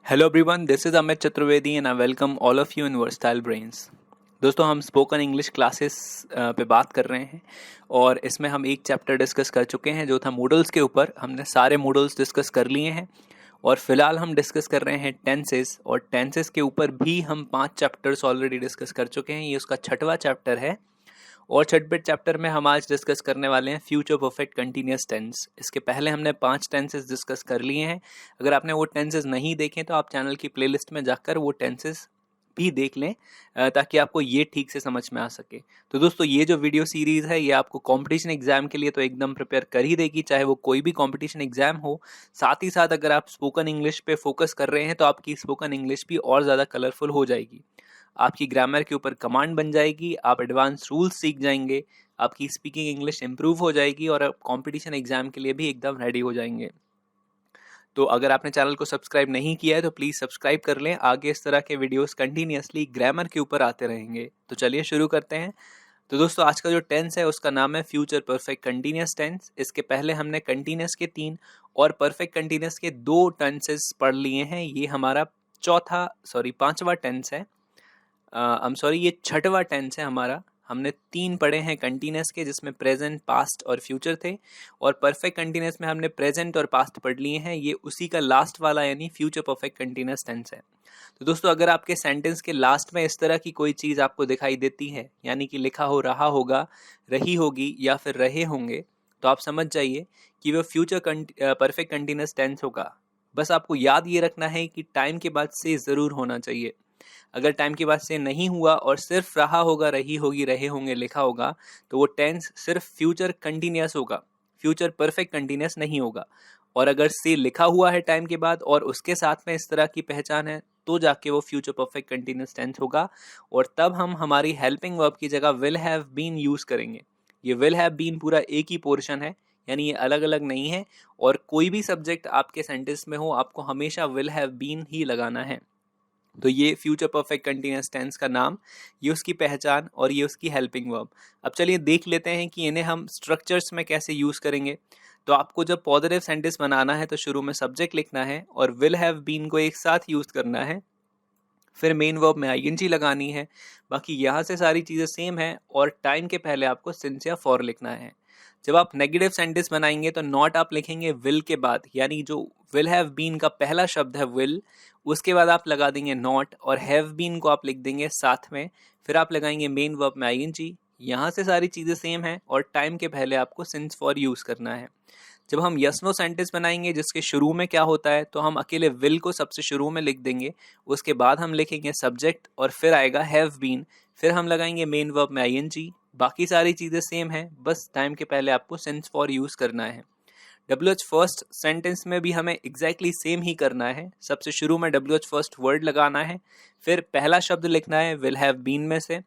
Hello everyone, this is Amit Chaturvedi and I welcome all of you in versatile brains. दोस्तों, हम spoken English classes पे बात कर रहे हैं और इसमें हम एक चैप्टर डिस्कस कर चुके हैं जो था मॉडल्स के ऊपर। हमने सारे मॉडल्स डिस्कस कर लिए हैं और फिलहाल हम डिस्कस कर रहे हैं टेंसेस, और टेंसेस के ऊपर भी हम 5 चैप्टर्स ऑलरेडी डिस्कस कर चुके हैं। ये उसका 6वां चैप्टर है और छठवें चैप्टर में हम आज डिस्कस करने वाले हैं फ्यूचर परफेक्ट कंटिन्यूस टेंस। इसके पहले हमने 5 टेंसेस डिस्कस कर लिए हैं। अगर आपने वो टेंसेस नहीं देखे तो आप चैनल की प्लेलिस्ट में जाकर वो टेंसेस भी देख लें ताकि आपको ये ठीक से समझ में आ सके। तो दोस्तों, ये जो वीडियो सीरीज है ये आपको कंपटीशन एग्जाम के लिए तो एकदम प्रिपेयर कर ही देगी, चाहे वो कोई भी कंपटीशन एग्जाम हो। साथ ही साथ अगर आप स्पोकन इंग्लिश पे फोकस कर रहे हैं तो आपकी स्पोकन इंग्लिश भी और ज़्यादा कलरफुल हो जाएगी। आपकी ग्रामर के ऊपर कमांड बन जाएगी, आप एडवांस रूल्स सीख जाएंगे, आपकी स्पीकिंग इंग्लिश इंप्रूव हो जाएगी और आप कंपटीशन एग्जाम के लिए भी एकदम रेडी हो जाएंगे। तो अगर आपने चैनल को सब्सक्राइब नहीं किया है तो प्लीज़ सब्सक्राइब कर लें। आगे इस तरह के वीडियोस कंटिन्यूसली ग्रामर के ऊपर आते रहेंगे। तो चलिए शुरू करते हैं। तो दोस्तों, आज का जो टेंस है उसका नाम है फ्यूचर परफेक्ट कंटिन्यूस टेंस। इसके पहले हमने कंटिन्यूस के 3 और परफेक्ट कंटिन्यूस के 2 टेंसेस पढ़ लिए हैं। ये हमारा 5वां टेंस है। ये 6वां टेंस है हमारा। हमने 3 पढ़े हैं कंटिन्यूस के, जिसमें प्रेजेंट, पास्ट और फ्यूचर थे, और परफेक्ट कंटिन्यूस में हमने प्रेजेंट और पास्ट पढ़ लिए हैं। ये उसी का लास्ट वाला यानी फ्यूचर परफेक्ट कंटिन्यूस टेंस है। तो दोस्तों, अगर आपके सेंटेंस के लास्ट में इस तरह की कोई चीज़ आपको दिखाई देती है, यानी कि लिखा हो रहा होगा, रही होगी या फिर रहे होंगे, तो आप समझ जाइए कि वो फ्यूचर परफेक्ट कंटिन्यूस टेंस होगा। बस आपको याद ये रखना है कि टाइम के बाद से ज़रूर होना चाहिए। अगर टाइम के बाद से नहीं हुआ और सिर्फ रहा होगा, रही होगी, रहे होंगे लिखा होगा, तो वो टेंस सिर्फ फ्यूचर कंटिन्यूस होगा, फ्यूचर परफेक्ट कंटिन्यूस नहीं होगा। और अगर से लिखा हुआ है टाइम के बाद और उसके साथ में इस तरह की पहचान है, तो जाके वो फ्यूचर परफेक्ट कंटिन्यूस टेंस होगा। और तब हम हमारी हेल्पिंग वर्ब की जगह विल हैव बीन यूज करेंगे। ये विल हैव बीन पूरा एक ही पोर्शन है, यानी ये अलग अलग नहीं है। और कोई भी सब्जेक्ट आपके सेंटेंस में हो, आपको हमेशा विल हैव बीन ही लगाना है। तो ये फ्यूचर परफेक्ट कंटिन्यूस टेंस का नाम, ये उसकी पहचान और ये उसकी हेल्पिंग वर्ब। अब चलिए देख लेते हैं कि इन्हें हम स्ट्रक्चर्स में कैसे यूज़ करेंगे। तो आपको जब पॉजिटिव सेंटेंस बनाना है तो शुरू में सब्जेक्ट लिखना है और विल हैव बीन को एक साथ यूज़ करना है। फिर मेन वर्ब में आईएनजी लगानी है। बाकी यहाँ से सारी चीज़ें सेम है और टाइम के पहले आपको सिंस या फॉर लिखना है। जब आप नेगेटिव सेंटेंस बनाएंगे तो नॉट आप लिखेंगे विल के बाद, यानी जो विल हैव बीन का पहला शब्द है विल, उसके बाद आप लगा देंगे नॉट और हैव बीन को आप लिख देंगे साथ में। फिर आप लगाएंगे मेन वर्ब में आईएनजी। यहाँ से सारी चीज़ें सेम है और टाइम के पहले आपको सिंस फॉर यूज़ करना है। जब हम यस नो सेंटेंस बनाएंगे जिसके शुरू में क्या होता है, तो हम अकेले विल को सबसे शुरू में लिख देंगे, उसके बाद हम लिखेंगे सब्जेक्ट और फिर आएगा हैव बीन, फिर हम लगाएंगे मेन वर्ब में आईएनजी। बाकी सारी चीज़ें सेम है, बस टाइम के पहले आपको सिंस फॉर यूज़ करना है। WH फर्स्ट सेंटेंस में भी हमें एग्जैक्टली सेम ही करना है। सबसे शुरू में WH फर्स्ट वर्ड लगाना है, फिर पहला शब्द लिखना है विल हैव बीन में से,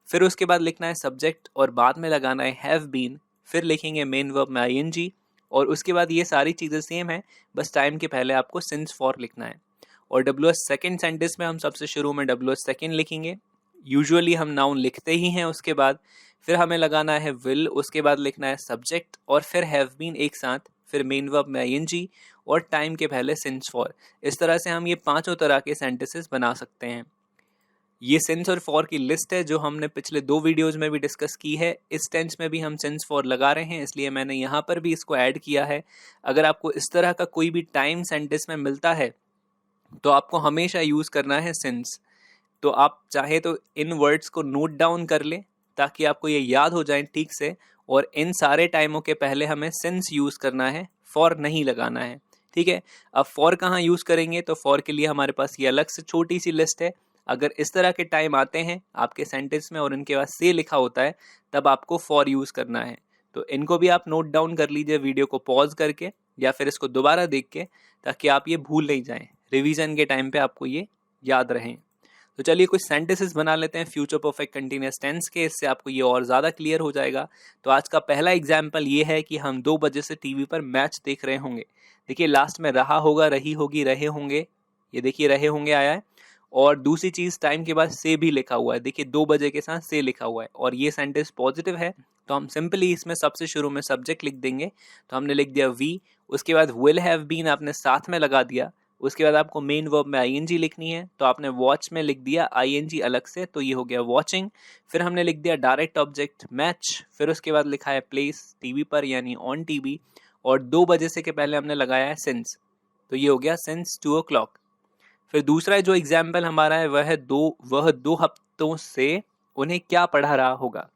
फिर उसके बाद लिखना है सब्जेक्ट और बाद में लगाना है हैव बीन, फिर लिखेंगे मेन वर्ब में आईएनजी और उसके बाद ये सारी चीज़ें सेम है, बस टाइम के पहले आपको सिंस फॉर लिखना है। और WH सेकेंड सेंटेंस में हम सबसे शुरू में WH सेकेंड लिखेंगे। यूजुअली हम नाउन लिखते ही हैं उसके बाद, फिर हमें लगाना है विल, उसके बाद लिखना है सब्जेक्ट और फिर हैव बीन एक साथ, फिर मेन वर्ब में आईएनजी और टाइम के पहले सिंस फॉर। इस तरह से हम ये 5 तरह के सेंटेंसेस बना सकते हैं। ये सिंस और फॉर की लिस्ट है जो हमने पिछले 2 वीडियोज़ में भी डिस्कस की है। इस टेंस में भी हम सिंस फॉर लगा रहे हैं, इसलिए मैंने यहाँ पर भी इसको ऐड किया है। अगर आपको इस तरह का कोई भी टाइम सेंटेंस में मिलता है तो आपको हमेशा यूज़ करना है सिंस। तो आप चाहे तो इन वर्ड्स को नोट डाउन कर लें ताकि आपको ये याद हो जाए ठीक से, और इन सारे टाइमों के पहले हमें सिंस यूज़ करना है, फॉर नहीं लगाना है। ठीक है। अब फॉर कहाँ यूज़ करेंगे, तो फॉर के लिए हमारे पास ये अलग से छोटी सी लिस्ट है। अगर इस तरह के टाइम आते हैं आपके सेंटेंस में और इनके बाद से लिखा होता है, तब आपको फॉर यूज़ करना है। तो इनको भी आप नोट डाउन कर लीजिए वीडियो को पॉज करके या फिर इसको दोबारा देख के, ताकि आप ये भूल नहीं जाएं, रिवीजन के टाइम पे आपको ये याद रहें। तो चलिए कुछ सेंटेंसेस बना लेते हैं फ्यूचर परफेक्ट कंटिन्यूस टेंस के, इससे आपको ये और ज़्यादा क्लियर हो जाएगा। तो आज का पहला एग्जाम्पल ये है कि हम 2 बजे से टीवी पर मैच देख रहे होंगे। देखिए लास्ट में रहा होगा, रही होगी, रहे होंगे, ये देखिए रहे होंगे आया है। और दूसरी चीज़, टाइम के बाद से भी लिखा हुआ है, देखिए 2 बजे के साथ से लिखा हुआ है और ये सेंटेंस पॉजिटिव है, तो हम सिंपली इसमें सबसे शुरू में सब्जेक्ट लिख देंगे। तो हमने लिख दिया वी, उसके बाद विल हैव बीन आपने साथ में लगा दिया, उसके बाद आपको मेन वर्ब में आईएनजी लिखनी है, तो आपने वॉच में लिख दिया आईएनजी अलग से, तो ये हो गया वॉचिंग। फिर हमने लिख दिया डायरेक्ट ऑब्जेक्ट मैच, फिर उसके बाद लिखा है प्लेस टीवी पर यानी ऑन टीवी, और 2 बजे से के पहले हमने लगाया है सिंस, तो ये हो गया सिंस 2 o'clock। फिर दूसरा जो एग्जाम्पल हमारा है वह 2 हफ्तों से उन्हें क्या पढ़ा रहा होगा।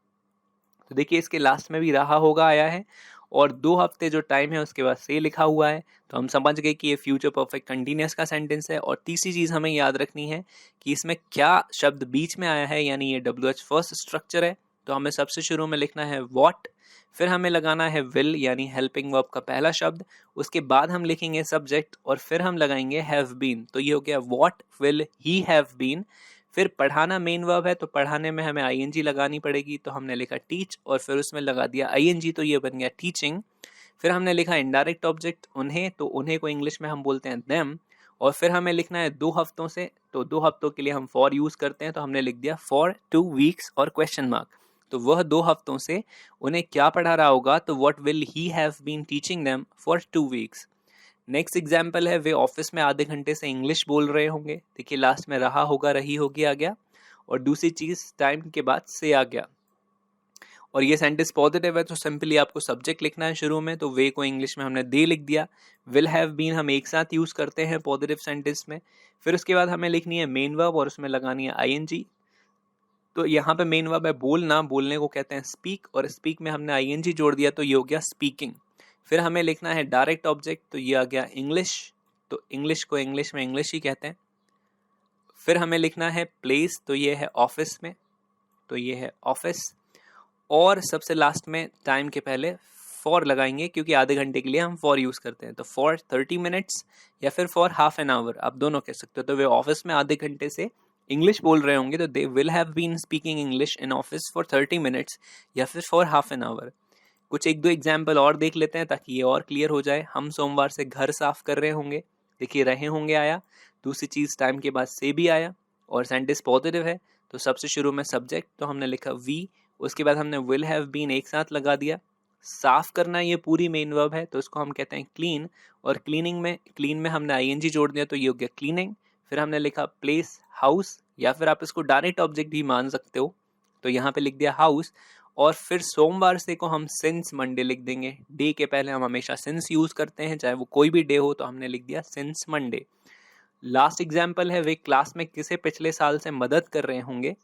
तो देखिए इसके लास्ट में भी रहा होगा आया है, और 2 हफ्ते जो टाइम है उसके बाद से लिखा हुआ है, तो हम समझ गए कि ये फ्यूचर परफेक्ट कंटिन्यूअस का सेंटेंस है। और तीसरी चीज हमें याद रखनी है कि इसमें क्या शब्द बीच में आया है, यानी ये WH फर्स्ट स्ट्रक्चर है, तो हमें सबसे शुरू में लिखना है व्हाट, फिर हमें लगाना है विल यानी हेल्पिंग वर्ब का पहला शब्द, उसके बाद हम लिखेंगे सब्जेक्ट और फिर हम लगाएंगे हैव बीन, तो ये हो गया what will he have been. फिर पढ़ाना मेन वर्ब है, तो पढ़ाने में हमें आईएनजी लगानी पड़ेगी, तो हमने लिखा टीच और फिर उसमें लगा दिया आईएनजी, तो ये बन गया टीचिंग। फिर हमने लिखा इनडायरेक्ट ऑब्जेक्ट उन्हें, तो उन्हें को इंग्लिश में हम बोलते हैं देम, और फिर हमें लिखना है 2 हफ्तों से, तो 2 हफ्तों के लिए हम फॉर यूज करते हैं, तो हमने लिख दिया फॉर 2 वीक्स और क्वेश्चन मार्क, तो वह 2 हफ्तों से उन्हें क्या पढ़ा रहा होगा, तो what will he have been teaching them for 2 weeks. Next example है वे ऑफिस में आधे घंटे से इंग्लिश बोल रहे होंगे, देखिए लास्ट में रहा होगा रही होगी आ गया, और दूसरी चीज टाइम के बाद से आ गया। और ये सेंटेंस पॉजिटिव है, तो सिंपली आपको सब्जेक्ट लिखना है शुरू में, तो वे को इंग्लिश में हमने दे लिख दिया। विल हैव बीन हम एक साथ यूज करते हैं पॉजिटिव सेंटेंस में। फिर उसके बाद हमें लिखनी है मेन वर्ब और उसमें लगानी है आईएनजी, तो यहाँ पे मेन वर्ब है बोलना, बोलने को कहते हैं स्पीक, और स्पीक में हमने आईएनजी जोड़ दिया, तो ये हो गया स्पीकिंग। फिर हमें लिखना है डायरेक्ट ऑब्जेक्ट, तो ये आ गया इंग्लिश, तो इंग्लिश को इंग्लिश में इंग्लिश ही कहते हैं। फिर हमें लिखना है प्लेस, तो ये है ऑफिस में, तो ये है ऑफिस, और सबसे लास्ट में टाइम के पहले फॉर लगाएंगे, क्योंकि आधे घंटे के लिए हम फॉर यूज करते हैं, तो फॉर 30 मिनट्स या फिर फॉर हाफ एन आवर, आप दोनों कह सकते हो। तो वे ऑफिस में आधे घंटे से इंग्लिश बोल रहे होंगे, तो they will have been speaking English in office for 30 minutes या फिर फॉर हाफ एन आवर। कुछ 1-2 एग्जाम्पल और देख लेते हैं ताकि ये और क्लियर हो जाए। हम सोमवार से घर साफ कर रहे होंगे, देखिए रहे होंगे आया, दूसरी चीज टाइम के बाद से भी आया, और सेंटेंस पॉजिटिव है, तो सबसे शुरू में सब्जेक्ट, तो हमने लिखा वी, उसके बाद हमने विल हैव बीन एक साथ लगा दिया। साफ करना ये पूरी मेन वर्ब है, तो इसको हम कहते हैं क्लीन, और क्लीन में हमने आईएनजी जोड़ दिया, तो ये हो गया क्लीनिंग। फिर हमने लिखा प्लेस हाउस, या फिर आप इसको डायरेक्ट ऑब्जेक्ट भी मान सकते हो, तो यहाँ पे लिख दिया हाउस। और फिर सोमवार से को हम सिंस मंडे लिख देंगे, डे के पहले हम हमेशा सिंस यूज करते हैं, चाहे वो कोई भी डे हो, तो हमने लिख दिया सिंस मंडे। लास्ट एग्जाम्पल है वे क्लास में किसे पिछले साल से मदद कर रहे होंगे,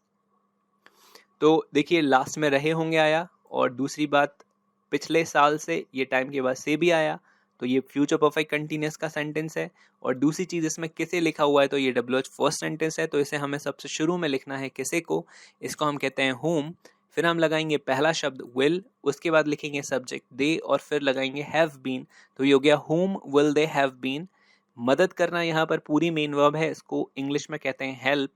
तो देखिए लास्ट में रहे होंगे आया, और दूसरी बात पिछले साल से ये टाइम के बाद से भी आया, तो ये फ्यूचर परफेक्ट कंटिन्यूअस का सेंटेंस है। और दूसरी चीज इसमें किसे लिखा हुआ है, तो ये WH फर्स्ट सेंटेंस है, तो इसे हमें सबसे शुरू में लिखना है किसे को, इसको हम कहते हैं होम। फिर हम लगाएंगे पहला शब्द विल, उसके बाद लिखेंगे सब्जेक्ट दे, और फिर लगाएंगे हैव बीन, तो ये हो गया home will they have been. मदद करना यहाँ पर पूरी मेन वर्ब है, इसको इंग्लिश में कहते हैं हेल्प,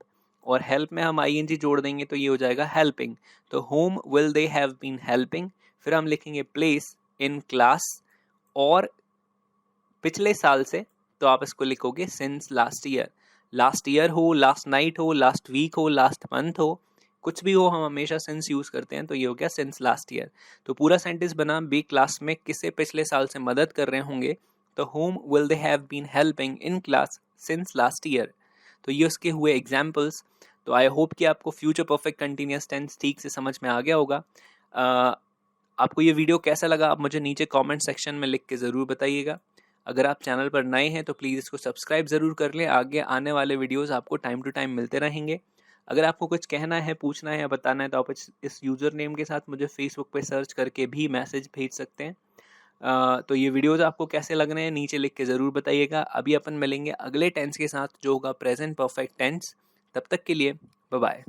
और हेल्प में हम आईएनजी जोड़ देंगे, तो ये हो जाएगा हेल्पिंग, तो home will they have been helping. फिर हम लिखेंगे प्लेस इन क्लास, और पिछले साल से, तो आप इसको लिखोगे since last year. Last year हो, लास्ट नाइट हो, लास्ट वीक हो, लास्ट मंथ हो, कुछ भी हो, हम हमेशा सिंस यूज करते हैं, तो ये हो गया सिंस लास्ट ईयर। तो पूरा सेंटेंस बना बी क्लास में किसे पिछले साल से मदद कर रहे होंगे, तो home will they have been helping in class since last year. तो ये उसके हुए एग्जाम्पल्स। तो आई होप कि आपको फ्यूचर परफेक्ट कंटिन्यूअस टेंस ठीक से समझ में आ गया होगा। आपको ये वीडियो कैसा लगा आप मुझे नीचे कमेंट सेक्शन में लिख के ज़रूर बताइएगा। अगर आप चैनल पर नए हैं तो प्लीज़ इसको सब्सक्राइब ज़रूर कर लें, आगे आने वाले वीडियोस आपको टाइम टू टाइम मिलते रहेंगे। अगर आपको कुछ कहना है, पूछना है या बताना है, तो आप इस यूज़र नेम के साथ मुझे फेसबुक पे सर्च करके भी मैसेज भेज सकते हैं। तो ये वीडियोस आपको कैसे लग रहे हैं नीचे लिख के ज़रूर बताइएगा। अभी अपन मिलेंगे अगले टेंस के साथ जो होगा प्रेजेंट परफेक्ट टेंस। तब तक के लिए बाय बाय।